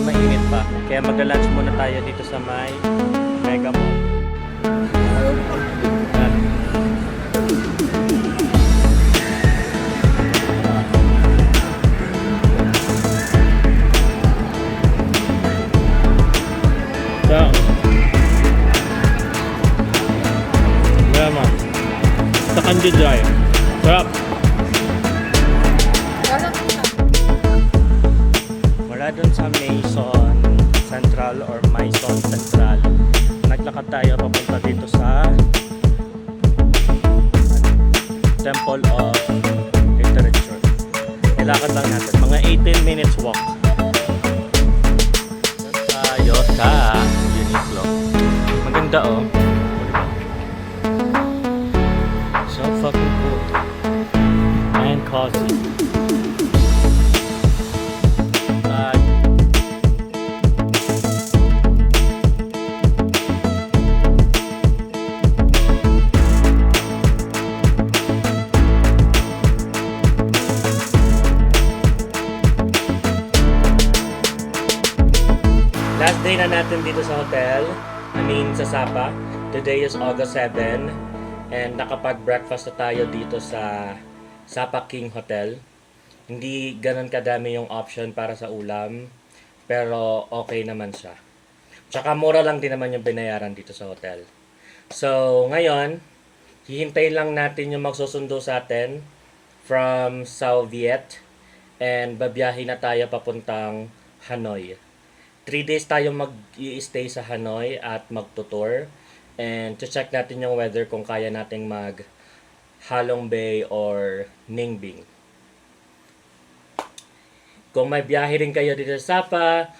mainit pa. Kaya mag-lunch muna tayo dito sa may Mega Mall. So, sa Kanji Drive. Sarap. Mula dun sa Maison Central or Maison Central, naglakad tayo papunta dito sa Temple of Literature. Nilakad lang natin. Mga 18 minutes walk. Tayo sa Uniqlo. Maganda oh. So fucking cool and cozy. Last day na natin dito sa hotel. Sa Sapa. Today is August 7. And nakapag-breakfast na tayo dito sa Sapa King Hotel. Hindi ganun kadami yung option para sa ulam. Pero okay naman siya. Tsaka mura lang din naman yung binayaran dito sa hotel. So ngayon, hihintayin lang natin yung magsusundo sa atin from Soviet. And babiyahin na tayo papuntang Hanoi. 3 days tayo mag-i-stay sa Hanoi at magtutour. And to check natin yung weather kung kaya nating mag Halong Bay or Ningbing. Kung may biyahe rin kayo dito sa Sapa,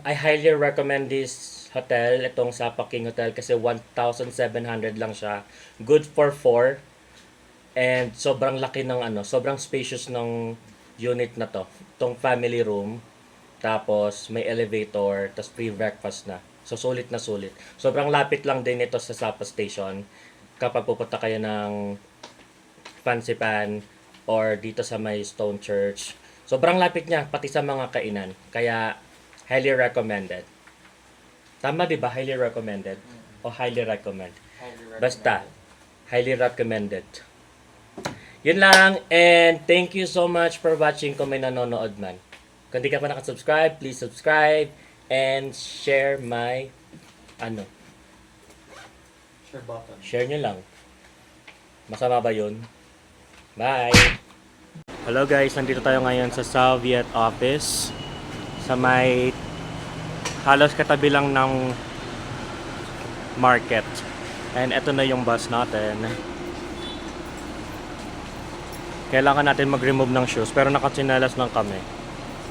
I highly recommend this hotel, itong Sapa King Hotel, kasi 1,700 lang siya. Good for 4. And sobrang laki ng sobrang spacious ng unit na to. Itong family room. Tapos may elevator, tapos free breakfast na. So sulit na sulit. Sobrang lapit lang din ito sa Sapa Station kapag pupunta kayo ng Fancy Pan or dito sa may Stone Church. Sobrang lapit niya pati sa mga kainan. Kaya highly recommended. Tama 'di ba? Highly recommended o highly recommend? Basta highly recommended. Yun lang, and thank you so much for watching kung may nanonood man. Kung di ka pa nakasubscribe, please subscribe and share my Share button. share nyo lang. Masama ba yun? Bye! Hello guys, nandito tayo ngayon sa Soviet office sa may halos katabi lang ng market. And eto na yung bus natin. Kailangan natin mag-remove ng shoes pero nakatsinelas lang kami.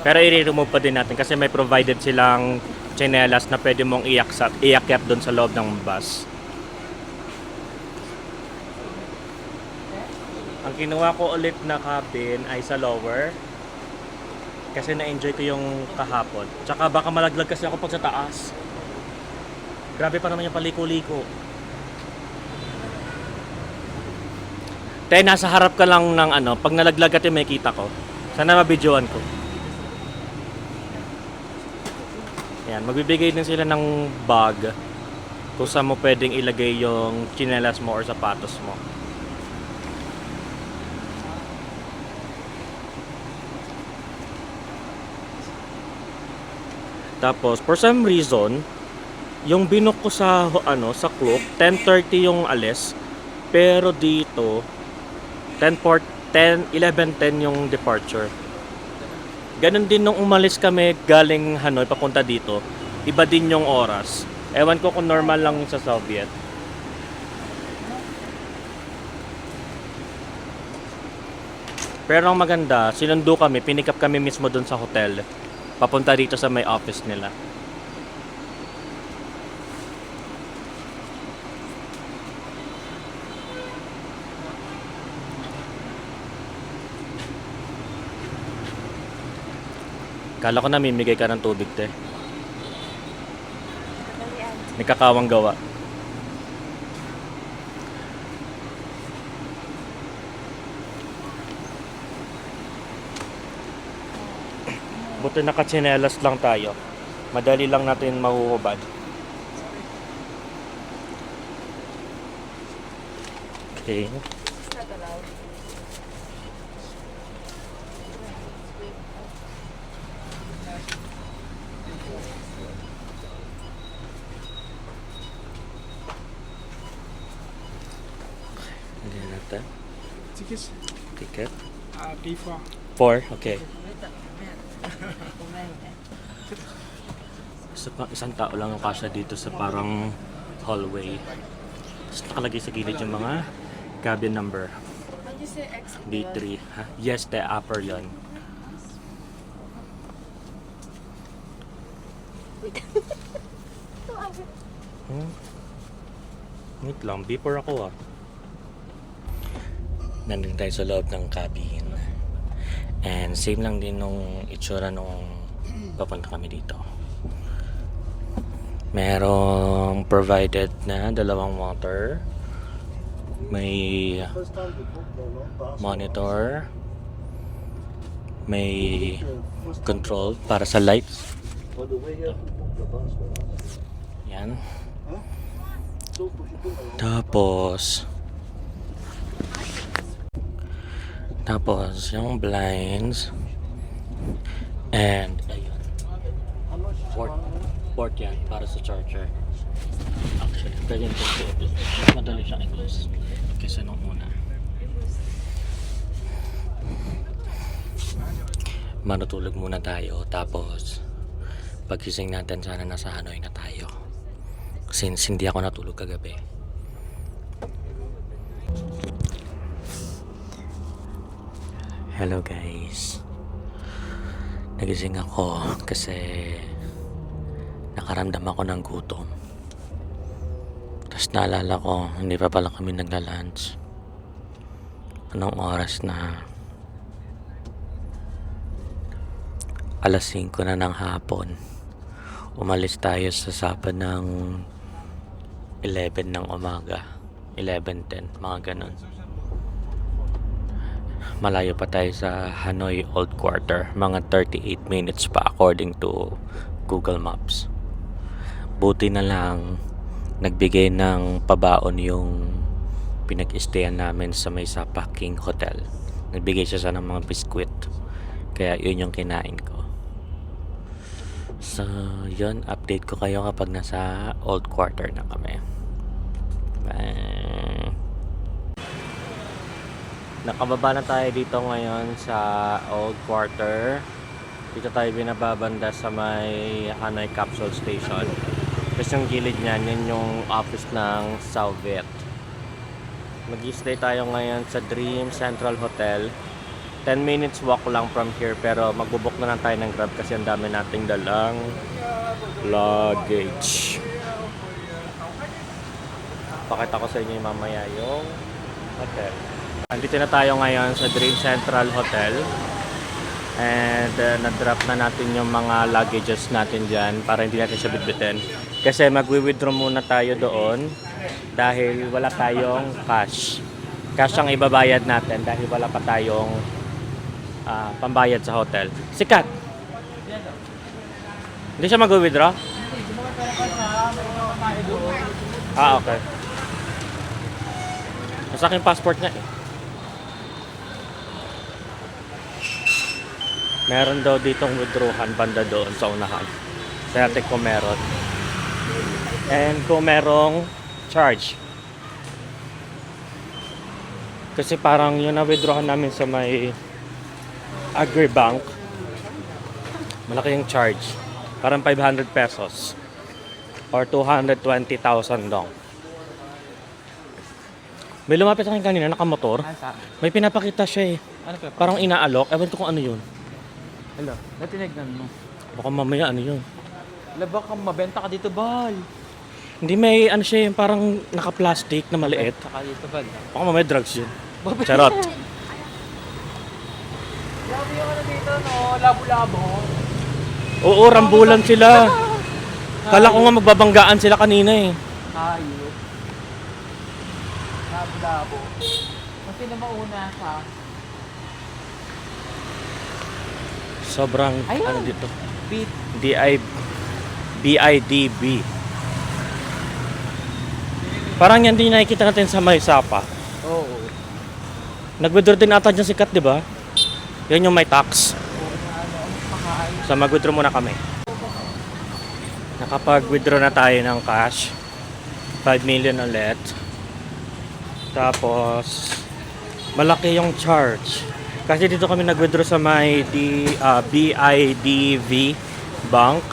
Pero i-remove pa din natin kasi may provided silang tsinelas na pwede mong iakyat doon sa loob ng bus. Ang kinuha ko ulit na cabin ay sa lower kasi na-enjoy ko yung kahapon. Tsaka baka malaglag kasi ako pag sa taas. Grabe pa naman yung paliko-liko. Tayo nasa harap ka lang ng pag nalaglag ka may kita ko. Sana mabidyoan ko. Yan, magbibigay din sila ng bag kung saan mo pwedeng ilagay yung tsinelas mo or sapatos mo. Tapos, for some reason, yung binook ko sa sa Klook, 10:30 yung alis, pero dito 11:10 yung departure. Ganon din nung umalis kami galing Hanoi papunta dito. Iba din yung oras. Ewan ko kung normal lang sa Soviet. Pero ang maganda, sinundo kami, pinick up kami mismo dun sa hotel. Papunta dito sa may office nila. Kala ko namimigay ka ng tubig, te. May kakawang gawa. Buti nakatsinelas lang tayo. Madali lang natin mahuhubad. Okay. Hindi natin. Tickets? Ticket. B4. 4, okay. Isang tao lang ang kasya dito sa parang hallway. Tapos nakalagay sa gilid yung mga cabin number. When you say X, B3. Ha? Yes, the upper yon. Wait lang, B4 ako ah. Nandun tayo sa loob ng cabin. And same lang din nung itsura nung papunta kami dito. Merong provided na dalawang water. May monitor. May control para sa lights. Yan. Tapos yung blinds and ayun, port yan para sa charger. Actually, pwede nito i-close. Madali siyang i-close kaysa nung una. Manutulog muna tayo, tapos pagising natin sana nasa Hanoi na tayo. Since hindi ako natulog kagabi. Hello guys. Nagising ako kasi nakaramdam ako ng gutom. Tapos naalala ko, hindi pa pala kami nagla-lunch. Anong oras na? Alas 5 na ng hapon. Umalis tayo sa Sapa ng 11 ng umaga. 11:10, mga ganun. Malayo pa tayo sa Hanoi Old Quarter. Mga 38 minutes pa according to Google Maps. Buti na lang nagbigay ng pabaon yung pinag-stayan namin sa may Sapa King Hotel. Nagbigay siya ng mga biskwit. Kaya yun yung kinain ko. So, yun. Update ko kayo kapag nasa Old Quarter na kami. Bye! Nakababa na tayo dito ngayon sa Old Quarter. Dito tayo binababanda sa may Hanoi Capsule Station. Tapos yung gilid niyan, yun yung office ng Southwest. Mag-stay tayo ngayon sa Dream Central Hotel. 10 minutes walk lang from here, pero magbubuk na lang tayo ng Grab kasi ang dami nating dalang luggage. Pakita ko sa inyo mamaya yung hotel. Andito na tayo ngayon sa Dream Central Hotel. And na-drop na natin yung mga luggages natin dyan para hindi natin siya bitbitin. Kasi magwi-withdraw muna tayo doon dahil wala tayong cash. Cash ang ibabayad natin dahil wala pa tayong pambayad sa hotel. Sikat! Hindi siya mag-withdraw? Okay. Nasa aking passport niya eh. Meron daw ditong withdrawhan banda doon sa unahan. Sa natin kung meron. And kung merong charge. Kasi parang yun na withdrawhan namin sa may Agribank. Malaki yung charge. Parang 500 pesos. Or 220,000 dong. May lumapit sa akin kanina, nakamotor. May pinapakita siya eh. Ano pa? Parang inaalok. Ewan ko kung ano yun. Hello, natinignan mo. Baka mamaya ano yun. Wala baka mabenta ka dito, Bal. Hindi, may ano siya yung parang naka-plastic na maliit. Saka dito, Bal. Baka mamaya drugs yun. Charot. Grabe yung ano dito, no? Labo-labo. Oo, rambulan sila. Kala ko nga magbabanggaan sila kanina eh. Hayop. Labo-labo. Kasi na mauna ka. Sobrang, Ayun. ano dito? Beat. BIDB. Parang yan din yung nakikita natin sa may Sapa. Oo. Nag-withdraw din ata dyan si Kat, di ba? Yan yung may tax. Pakain. So mag-withdraw muna kami. Nakapag-withdraw na tayo ng cash. 5 million ulit. Tapos, malaki yung charge. Kasi dito kami nag-withdraw sa may BIDV Bank.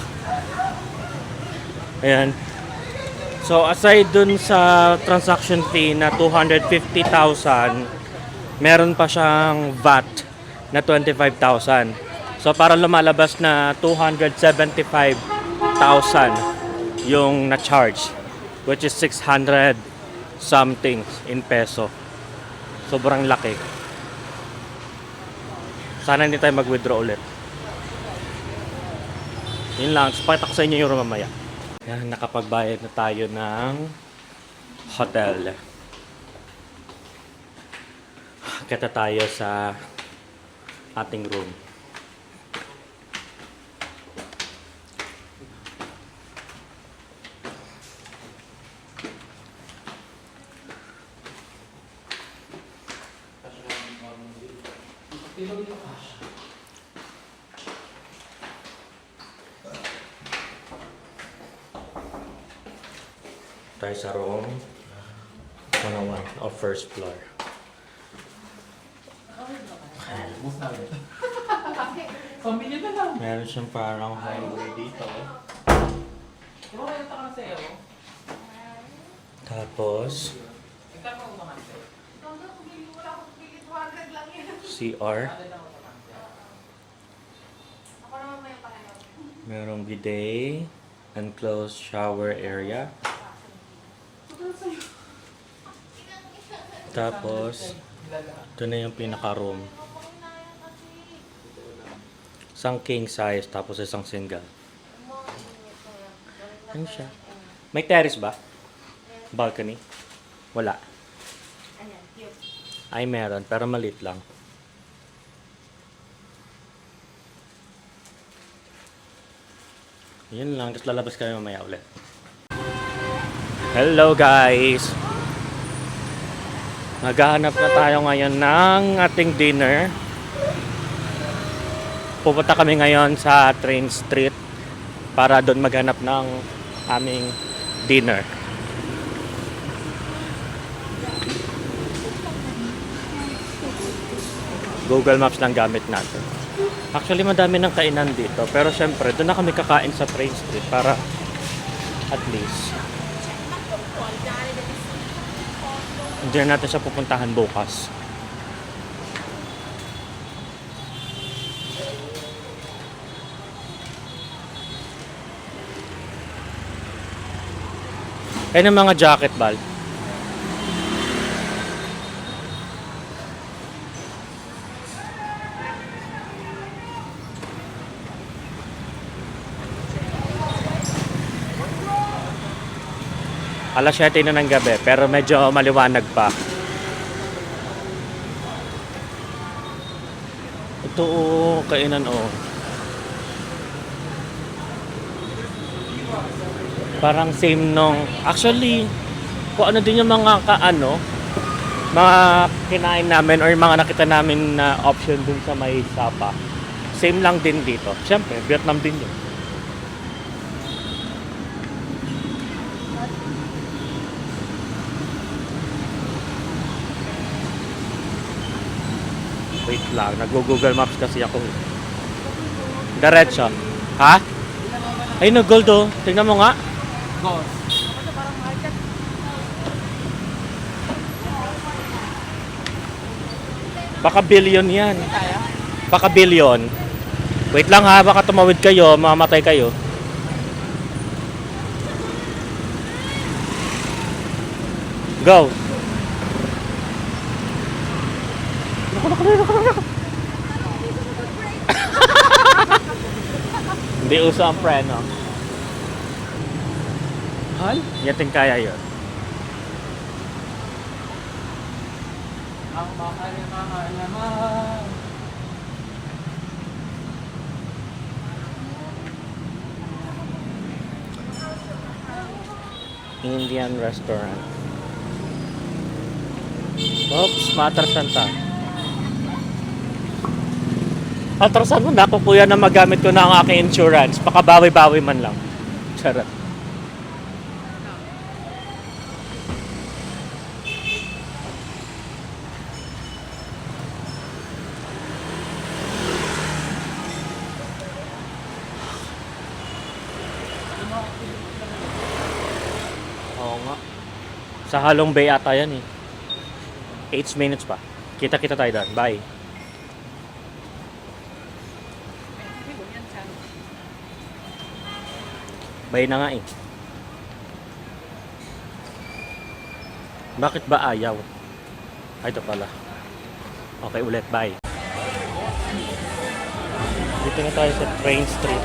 Ayan. So, aside dun sa transaction fee na 250,000, meron pa siyang VAT na 25,000. So, para lumalabas na 275,000 yung na-charge, which is 600 something in peso. Sobrang laki. Sana hindi tayo mag-withdraw ulit. Yun lang. Pakita ko sa inyo yung room mamaya. Yan, nakapagbayad na tayo ng hotel. Kita tayo sa ating room. Tayo sa room 101 or first floor. Pamilya na lang. Meron siyang parang highway dito. Di ba kayo taka na sa'yo? Tapos, CR. Merong bidet, enclosed shower area. Tapos, ito na yung pinaka-room. Isang king size, tapos isang single. Ano siya? May terrace ba? Balcony? Wala. Ay, meron, pero maliit lang. Yun lang, tapos lalabas kami mamaya ulit. Hello guys! Maghahanap na tayo ngayon ng ating dinner. Pupunta kami ngayon sa Train Street para doon maghanap ng aming dinner. Google Maps lang gamit natin. Actually, madami ng kainan dito. Pero syempre, doon na kami kakain sa Train Street para at least hindi na natin siya pupuntahan bukas. Ayun ang mga jacket, Bal. Alas 7 na ng gabi, pero medyo maliwanag pa. Ito kainan Parang same nung actually kung ano din yung mga mga kinain namin or mga nakita namin na option dun sa may Sapa. Same lang din dito. Siyempre, Vietnam din yun. Wait lang, nag-Google Maps kasi ako. Diretso. Ha? Ay, no, gold oh. Tingnan mo nga. Ghost. Baka billion yan. Baka billion. Wait lang ha, baka tumawid kayo, mamamatay kayo. Go. Hindi uso ang preno. Hal? Yating kaya yun. Ang mahal naman. Indian restaurant. Oops, maatrasan ta. Atrasan mo na ako kuya na magamit ko na ang aking insurance. Pakabawi-bawi man lang. Charot. Oo nga. Sa Halong Bay ata yan eh. 8 minutes pa. Kita-kita tayo doon. Bye. Bye na nga eh. Bakit ba ayaw? Ay, ito pala. Okay, ulit. Bye. Dito na tayo sa Train Street.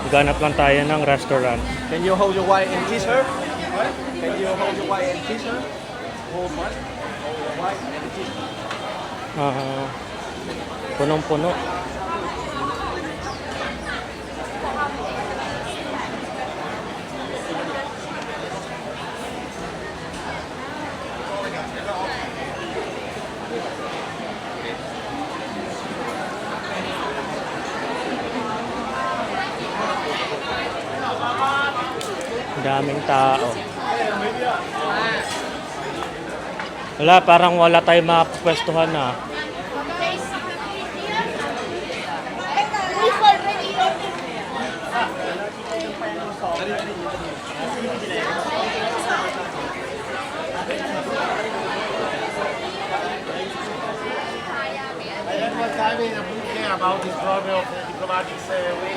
Ganap lang tayo ng restaurant. Can you hold your white and kiss her? Can you hold your white and kiss her? Hold what? Hold your white and kiss her. Punong-puno. Daming tao. Wala, parang wala tayong mapapwestuhan na. About this problem of diplomatic way.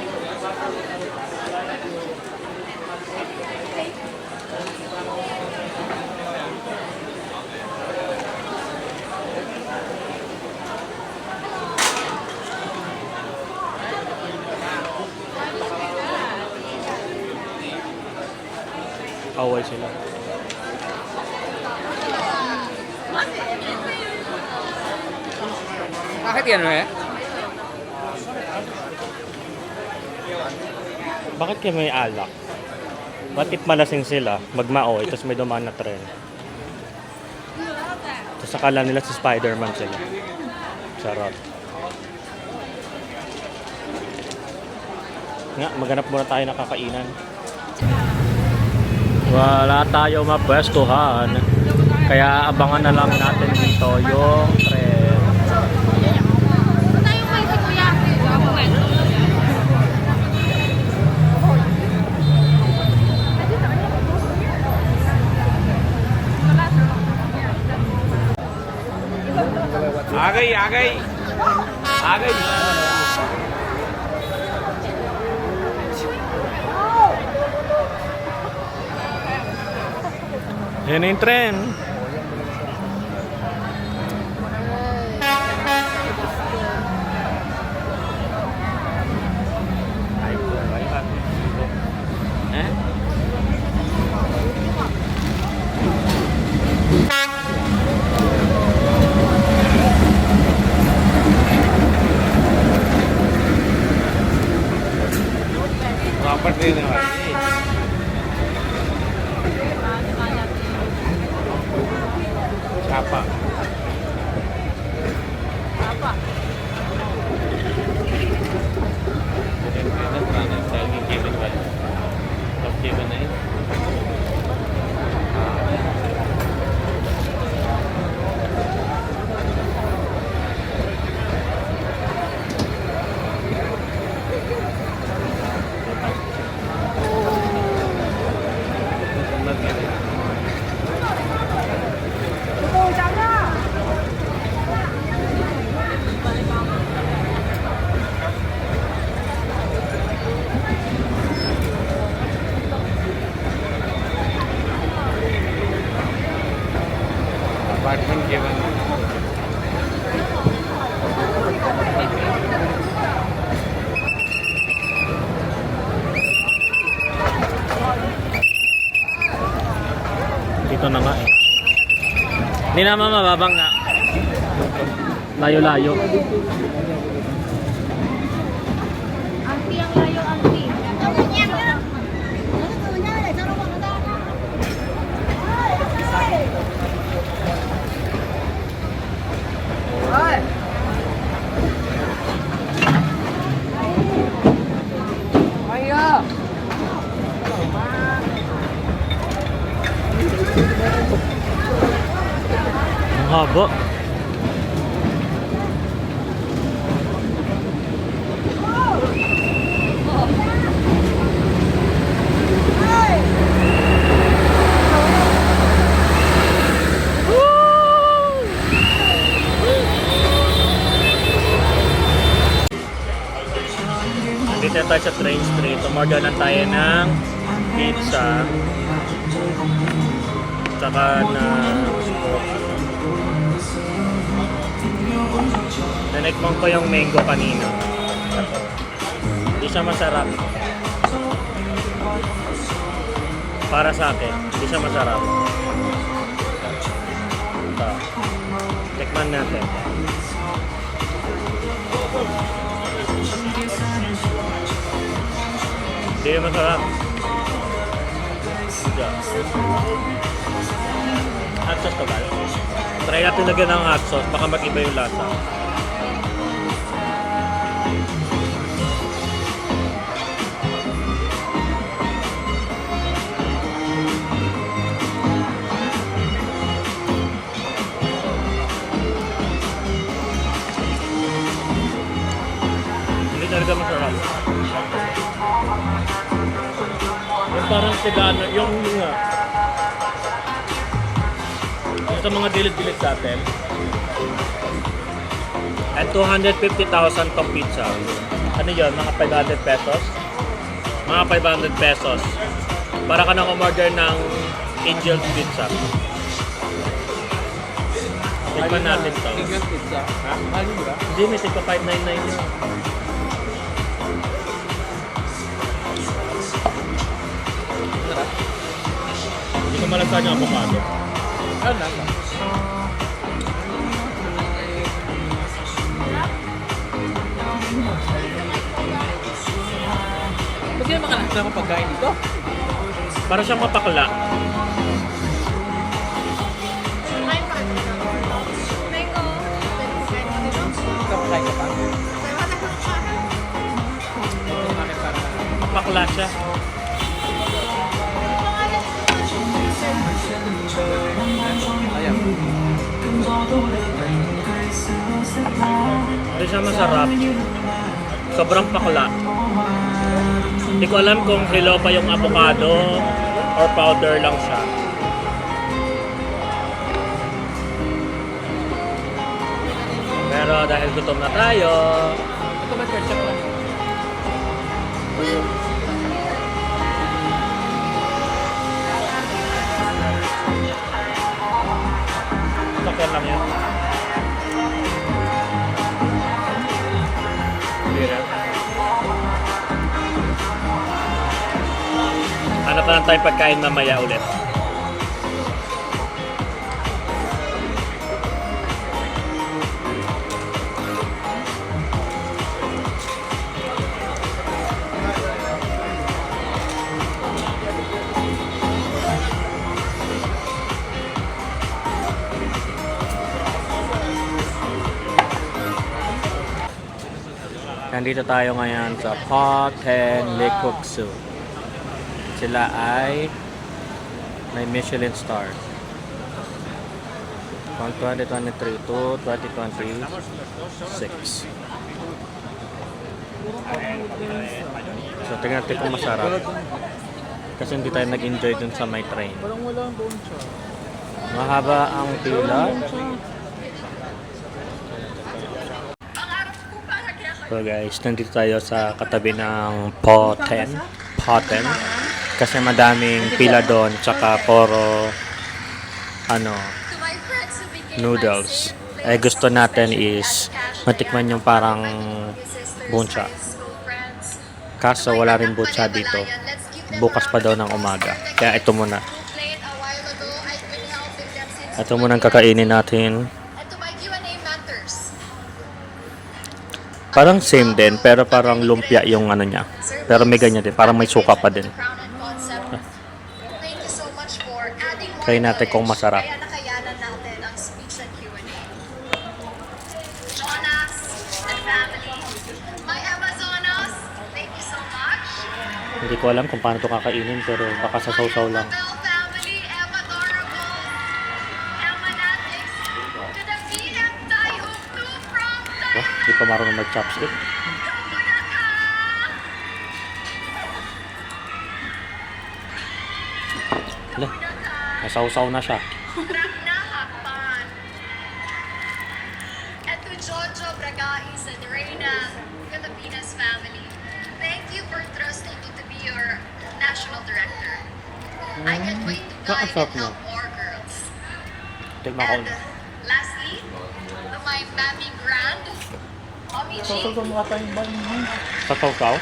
Away sila. Bakit yan eh? Bakit kayo may alak? What if malasing sila, magmaoy, tapos may dumaan na tren? Tapos akala nila si Spider-Man sila. Charot. Nga, maghanap muna tayo ng kakainan. Wala tayo mapwestuhan. Kaya abangan na lang natin dito yung tren. आ गई आ गई आ गई Yan na yung tren. वापस देने वाली छापा पुराने स्टाइल की केबिन वाली कब केबिन है apartment cabin Dito na nga eh. Hindi naman mababang nga. Layo-layo. Auntie ang layo, auntie. Ang haba. Dito tayo sa train street. Umorder na tayo ng pizza. Tsaka na nanikmang ko yung mango kanina. Hindi siya masarap. Para sa akin, hindi siya masarap. Ito. Tikman natin. Hindi masarap. Hot sauce to ba? Try natin lagyan ng hot sauce, baka mag-iba yung lasa. Hindi talaga masarap. Yung parang sigano, yung nga. Yung sa mga dilid-dilid natin. At 250,000 tong pizza. Ano yun? Mga 500 pesos? Mga 500 pesos. Para ka nang umorder ng Angel's Pizza. Tikman natin to. Angel's Pizza. Ha? Mahal yun ba? Hindi, may tigpa 599 yun. Sarap. Hindi ko malasa yung avocado. Ano nasa? Ba't yung mga nasa ng pagkain dito? Para siyang mapakla. Kapakain ka pa? Mapakla siya. Ayan. Hindi siya masarap. Sobrang pakla. Hindi ko alam kung hilaw pa yung avocado or powder lang siya. Pero dahil gutom na tayo, Ito ba ketchup lang? sakyan lang yan. Bira. Hanap na lang tayong pagkain mamaya ulit. Nandito tayo ngayon sa Poten Lekoksu. Sila ay may Michelin star. From 2023 to 2026. So tingnan natin kung masarap. Kasi hindi tayo nag-enjoy dun sa may train. Parang wala doon siya. Mahaba ang pila. So guys, nandito tayo sa katabi ng Poten. Kasi madaming pila doon, tsaka puro noodles. Eh gusto natin is matikman yung parang buncha. Kaso wala rin buncha dito. Bukas pa daw ng umaga. Kaya ito muna. Ito muna ang kakainin natin. Parang same din, pero parang lumpia yung ano niya. Pero may ganyan din, parang may suka pa din. Try natin kung masarap. Hindi ko alam kung paano ito kakainin, pero baka sa sausaw lang. pa marunong mag-chopstick. Hala, nasaw-saw na siya. And to Jojo Bragais and Reina Filipinas family, thank you for trusting me to be your national director. I can't wait to guide and help more girls. Tignan ko. And lastly, to my Mami Grand, Mommy G, Sasaw-saw?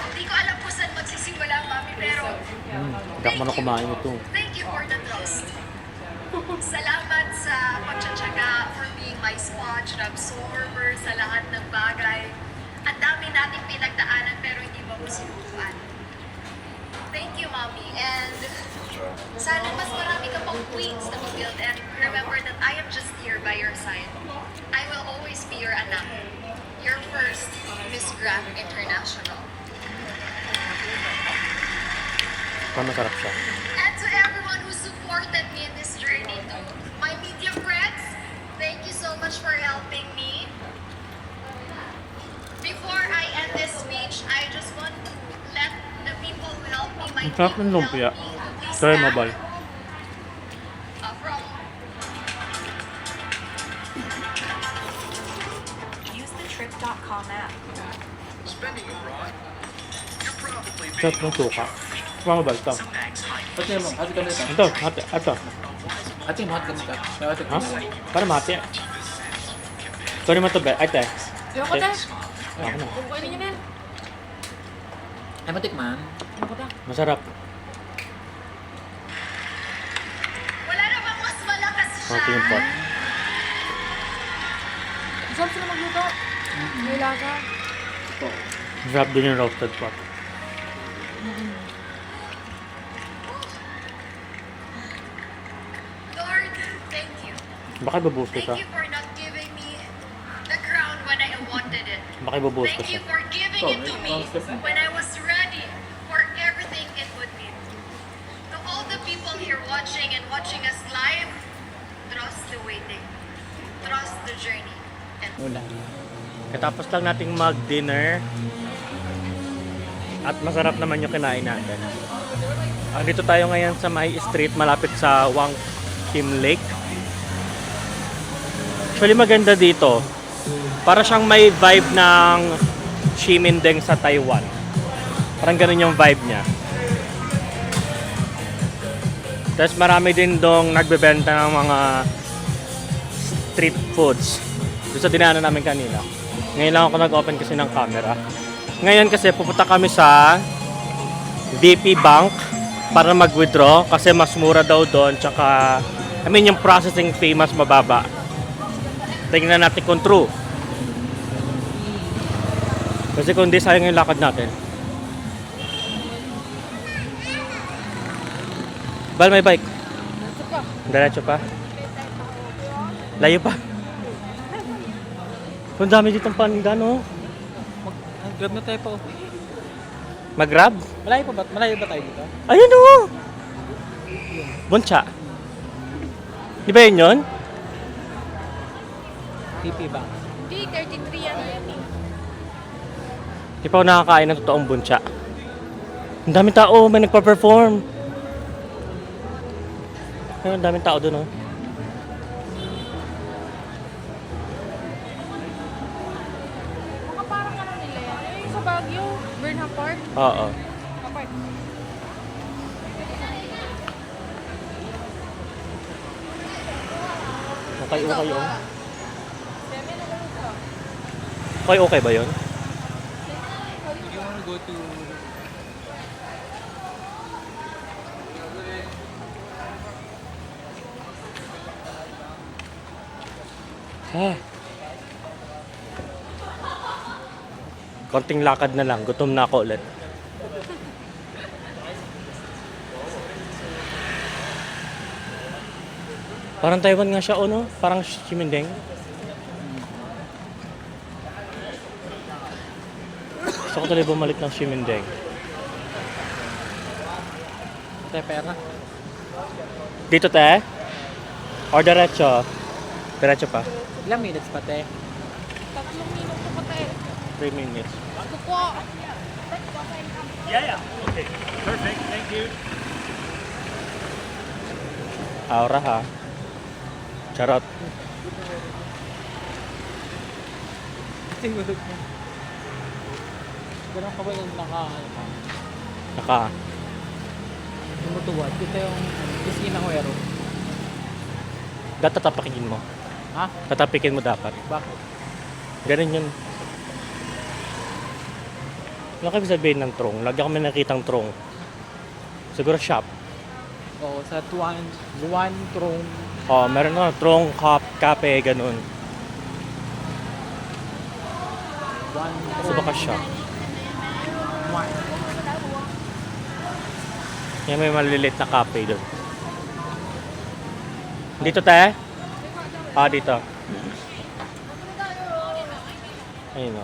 hindi ko alam kung saan magsisimula, Mami, pero Hindi ako na kumain ito. thank you for the trust. Salamat sa pagtsatsaga for being my sponge and absorber sa lahat ng bagay. Ang dami nating pinagdaanan pero hindi mo sinubukan. Thank you, Mommy. And sana mas marami ka pang queens na mag-build. And remember that I am just here by your side. I will always be your anak. Your first Miss Grand International. Parang masarap siya. And to everyone who supported me in this journey, to my media friends, thank you so much for helping me. Before I end this speech, I just want to let the people who helped me, my Ang sarap team ng who lumpia. helped me, to please Try stand. mabal. From Use the trip.com app. Sarap ng suka. Mabal ito. Ate mo, ate ka nito. Ito, ito. Ate mo, ate ka nito. Ate Ha? Para mati. Sorry mo ito, be. Ay, te. Ayoko na. Ako na. Kukunin niyo na yan. Ay, matikman. Ayoko na. Masarap. wala na bang mas malakas siya? Konti yung pot. Masarap sila magluto. May lasa. Masarap din yung roasted pot. Lord, thank you. Baka ibabuhos ko Thank siya. you for not giving me the crown when I wanted it. Baka ibabuhos ko Thank siya. you for giving it to me when I was ready for everything it would be. To all the people here watching and watching us live, trust the waiting, trust the journey. And Katapos lang nating mag-dinner. At masarap naman yung kinain natin. Dito tayo ngayon sa May Street, malapit sa Wang Kim Lake. Actually maganda dito. Para siyang may vibe ng Ximending sa Taiwan. Parang ganun yung vibe niya. Tapos marami din dong nagbebenta ng mga street foods. Doon sa dinaanan namin kanina. Ngayon lang ako nag-open kasi ng camera. Ngayon kasi pupunta kami sa VP Bank para mag-withdraw kasi mas mura daw doon. Tsaka, yung processing fee mas mababa. Tingnan natin kung true. Kasi kung di, sayang yung lakad natin. Bal, may bike. Diretso pa. Layo pa. Kung dami ditong paninda, no? Grab na tayo pa. Mag-grab? Malayo ba tayo dito? Ayun o! Buncha. Di ba yun yun? TP ba? Hindi, 33 yan yan eh. Di pa ako nakakain ng totoong buncha. Ang daming tao, may nagpa-perform. Ayun, ang daming tao dun, oh. Baka parang ano nila yan. Yung sa Baguio, Burnham Park. Oo. Apart. Okay, okay yun. Semi na lang ito. Okay, okay ba yun? You wanna go to... Ah. Konting lakad na lang, gutom na ako ulit. Parang Taiwan nga siya, no? Parang Ximending. Gusto ko talaga bumalik ng Ximending. Tayo pera. Dito, te? Or diretso? Diretso pa. Ilang minutes pa, te? 3 minuto pa tayo. 3 minutes. Ako po. Okay. Perfect. Thank you. Aura ha. Charot. Tingulog mo. Ganun ka ba yung Naka. tumutuwad? Ito yung piscina ng Huero. Tatapakin mo. Ha? Tatapikin mo dapat. Bakit? Ganun yun. Ano kayo sabihin ng trong? Lagi kami nakitang trong. Siguro shop. Oo, sa Tuan Trong. Oh, meron na trong, cafe, ganun. So baka shop. Yan may maliliit na cafe doon. Dito tayo? Ah, dito. Ayun o.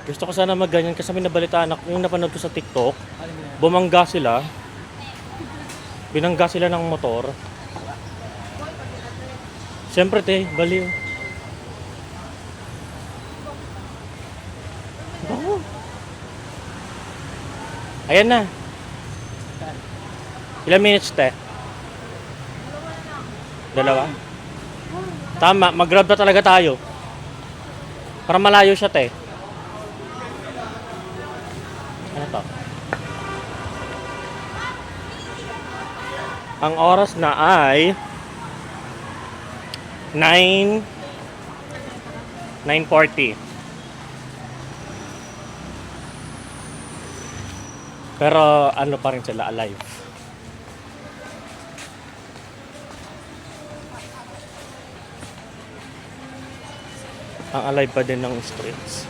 Gusto ko sana magganyan kasi may nabalitaan ako. Yung napanood ko sa TikTok, Alam mo yan? bumangga sila. Binangga sila ng motor. Siyempre te, baliw. Bango. Ayan na. Ilang minutes te? Dalawa? Tama, mag-grab na talaga tayo. Para malayo siya te. Ano to? Ang oras na ay 9:40. Pero ano pa rin sila, alive. Ang alive pa din ng streets.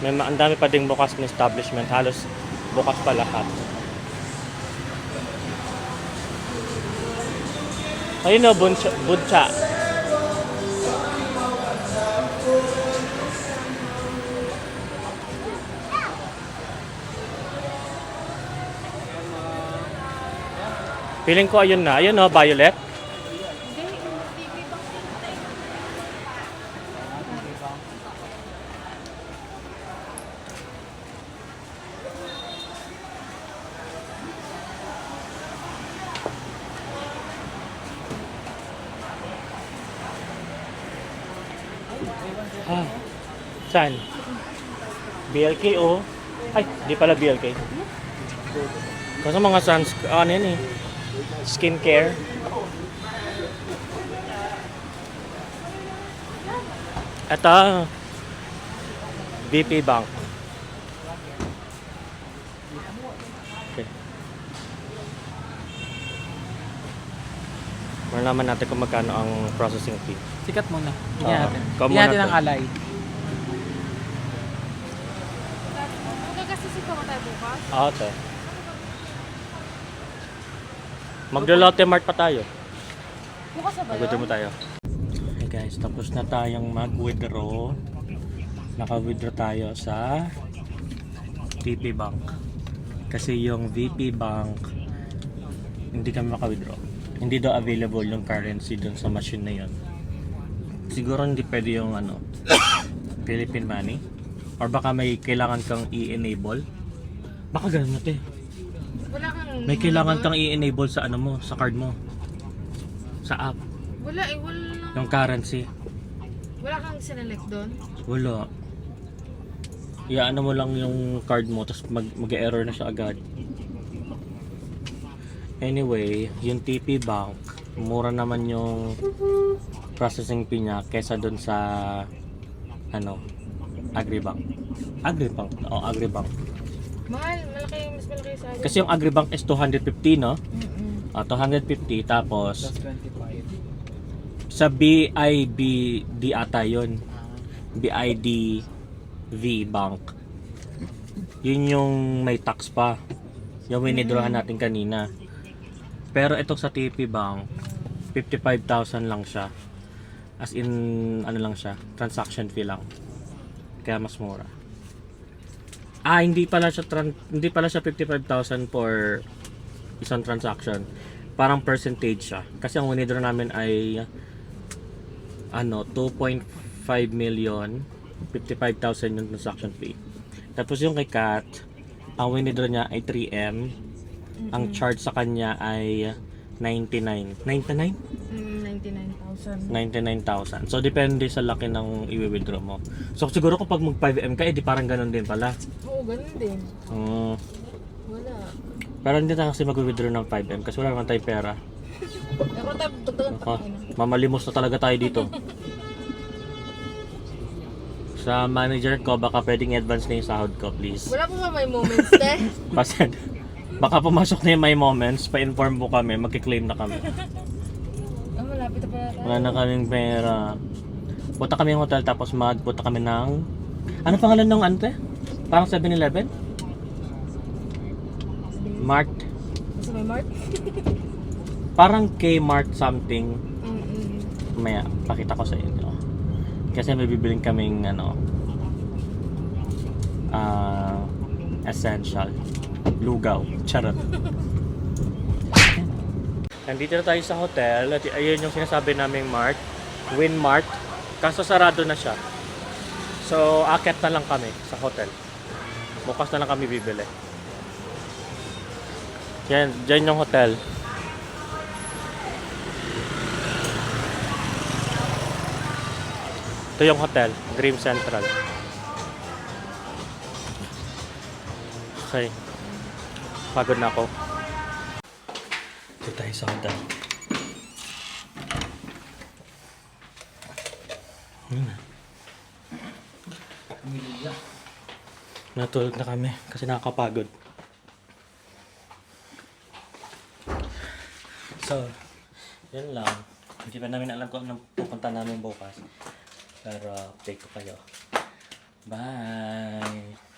Ang dami pa ding bukas na establishment. Halos bukas pa lahat. Ayun o, Buncha. Feeling ko ayun na. Ayun o, Violet. Hindi, TV bang tinatay? Ah, saan? BLK o? Ay, di pala BLK. Kasi mga ano yan eh. Skincare. Ito. BP Bank. Okay. Malaman natin kung magkano ang processing fee. Sikat muna. Oo. Bigyan natin. Ikaw Bigyan muna, natin ng te. alay. Magkakasisi pa ba tayo bukas? Ate. Maglo-Lotte Mart pa tayo. Bukas na ba Mag-withdraw mo yun? tayo. Hey guys, tapos na tayong mag-withdraw. Naka-withdraw tayo sa TP Bank. Kasi yung VP Bank, hindi kami maka-withdraw. Hindi daw available yung currency dun sa machine na yun. Siguro hindi pwede yung Philippine money. Or baka may kailangan kang i-enable. Baka ganun natin. Wala kang... May kailangan kang i-enable sa mo, sa card mo. Sa app. Wala eh, wala. Yung currency. Wala kang sinelect doon? Wala. Iaano mo lang yung card mo, tapos mag-error na siya agad. Anyway, yung TP Bank, mura naman yung processing fee niya kesa dun sa Agribank. Agribank? Oo, Agribank. Mahal, malaki, mas malaki sa akin. Kasi yung Agribank is 250, no? Mm-mm. 250, tapos Plus 25. sa BIBD ata yun. BIDV Bank. Yun yung may tax pa. Yung winidrahan natin kanina. Pero itong sa TP Bank, 55,000 lang siya. As in, lang siya, transaction fee lang. Kaya mas mura. Hindi pala siya 55,000 for isang transaction. Parang percentage siya. Kasi ang winidraw namin ay 2.5 million, 55,000 yung transaction fee. Tapos yung kay Kat, ang winidraw niya ay 3M. Ang charge sa kanya ay 99. 99? 99,000. 99,000. So, depende sa laki ng i-withdraw mo. So, siguro kapag mag 5M ka, di parang ganun din pala. Oo, ganun din. Wala. Pero hindi na kasi mag-withdraw ng 5M kasi wala naman tayong pera. Pero tayo, dagdagan pa Ako, tayo. mamalimos na talaga tayo dito. Sa manager ko, baka pwedeng advance na yung sahod ko, please. Wala pa ba may moments, te? Kasi baka pumasok na yung my moments, pa-inform mo kami, magkiklaim na kami. Ah, malapit na pala tayo. Wala na kaming pera. Punta kami ng hotel tapos magpunta kami ng... Ano pangalan ng ante? Parang 7-Eleven? Mart? Basta may mark? Parang Kmart something. Mm-mm. Maya, pakita ko sa inyo. Kasi may bibiling kaming essential. Lugaw. Charot. Nandito na tayo sa hotel at ayun yung sinasabi naming Mart. Winmart. Kaso sarado na siya. So, akit na lang kami sa hotel. Bukas na lang kami bibili. Yan, dyan yung hotel. Ito yung hotel, Dream Central. Okay. Pagod na ako. Ito tayo sa hotel. Natulog na kami kasi nakakapagod. So, yun lang. Hindi pa namin alam kung anong pupunta namin bukas. Pero update ko kayo. Bye!